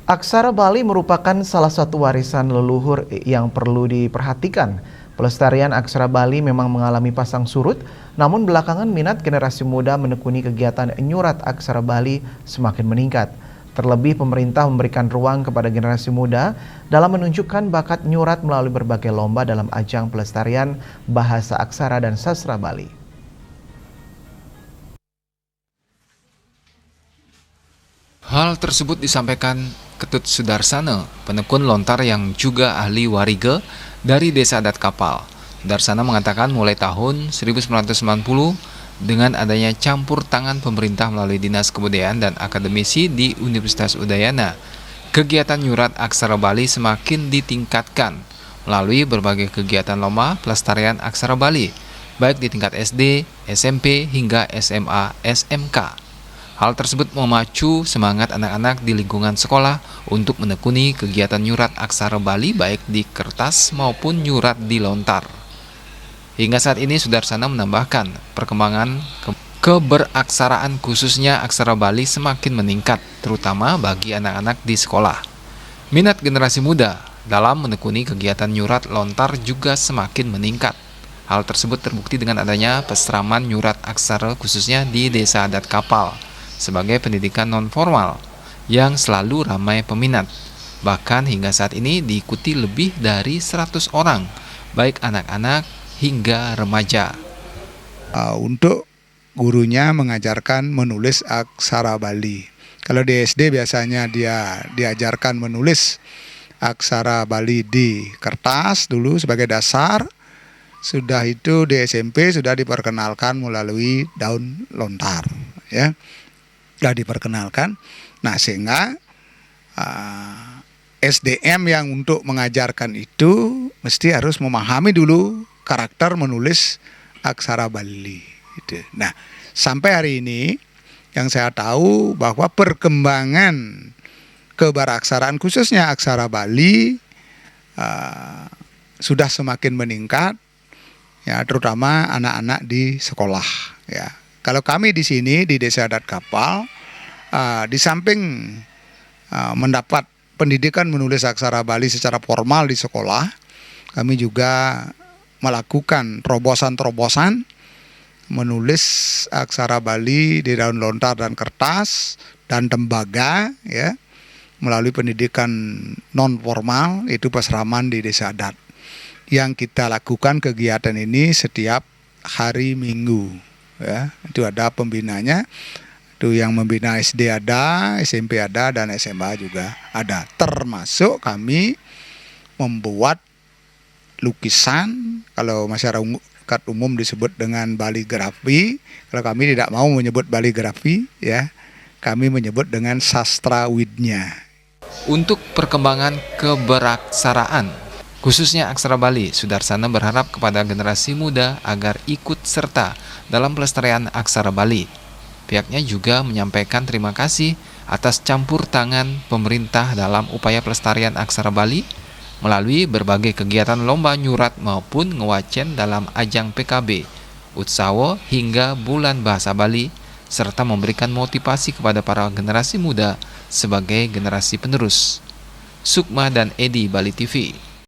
Aksara Bali merupakan salah satu warisan leluhur yang perlu diperhatikan. Pelestarian aksara Bali memang mengalami pasang surut, namun belakangan minat generasi muda menekuni kegiatan nyurat aksara Bali semakin meningkat. Terlebih pemerintah memberikan ruang kepada generasi muda dalam menunjukkan bakat nyurat melalui berbagai lomba dalam ajang pelestarian bahasa aksara dan sastra Bali. Hal tersebut disampaikan Ketut Sudarsana, penekun lontar yang juga ahli warige dari Desa Adat Kapal. Sudarsana mengatakan mulai tahun 1990 dengan adanya campur tangan pemerintah melalui Dinas Kebudayaan dan akademisi di Universitas Udayana, kegiatan nyurat aksara Bali semakin ditingkatkan melalui berbagai kegiatan lomba pelestarian aksara Bali, baik di tingkat SD, SMP, hingga SMA, SMK. Hal tersebut memacu semangat anak-anak di lingkungan sekolah untuk menekuni kegiatan nyurat aksara Bali baik di kertas maupun nyurat di lontar. Hingga saat ini Sudarsana menambahkan perkembangan keberaksaraan khususnya aksara Bali semakin meningkat, terutama bagi anak-anak di sekolah. Minat generasi muda dalam menekuni kegiatan nyurat lontar juga semakin meningkat. Hal tersebut terbukti dengan adanya peseraman nyurat aksara khususnya di Desa Adat Kapal sebagai pendidikan non-formal yang selalu ramai peminat. Bahkan hingga saat ini diikuti lebih dari 100 orang, baik anak-anak hingga remaja. Untuk gurunya mengajarkan menulis aksara Bali. Kalau di SD biasanya dia diajarkan menulis aksara Bali di kertas dulu sebagai dasar. Sudah itu di SMP sudah diperkenalkan melalui daun lontar, ya. Sudah diperkenalkan. Nah, sehingga SDM yang untuk mengajarkan itu mesti harus memahami dulu karakter menulis aksara Bali. Gitu. Nah, sampai hari ini yang saya tahu bahwa perkembangan keberaksaraan khususnya aksara Bali sudah semakin meningkat, ya, terutama anak-anak di sekolah, ya. Kalau kami di sini di Desa Adat Kapal, di samping mendapat pendidikan menulis aksara Bali secara formal di sekolah, kami juga melakukan terobosan-terobosan menulis aksara Bali di daun lontar dan kertas dan tembaga, ya, melalui pendidikan non formal, itu peseraman di Desa Adat. Yang kita lakukan kegiatan ini setiap hari Minggu. Ya, itu ada pembinanya, itu yang membina SD ada, SMP ada, dan SMA juga ada. Termasuk kami membuat lukisan, kalau masyarakat umum disebut dengan baligrafi, kalau kami tidak mau menyebut baligrafi, ya, kami menyebut dengan sastrawidnya. Untuk perkembangan keberaksaraan, khususnya aksara Bali, Sudarsana berharap kepada generasi muda agar ikut serta dalam pelestarian aksara Bali. Pihaknya juga menyampaikan terima kasih atas campur tangan pemerintah dalam upaya pelestarian aksara Bali melalui berbagai kegiatan lomba nyurat maupun ngewacen dalam ajang PKB, Utsawo hingga Bulan Bahasa Bali, serta memberikan motivasi kepada para generasi muda sebagai generasi penerus. Sukma dan Edi, Bali TV.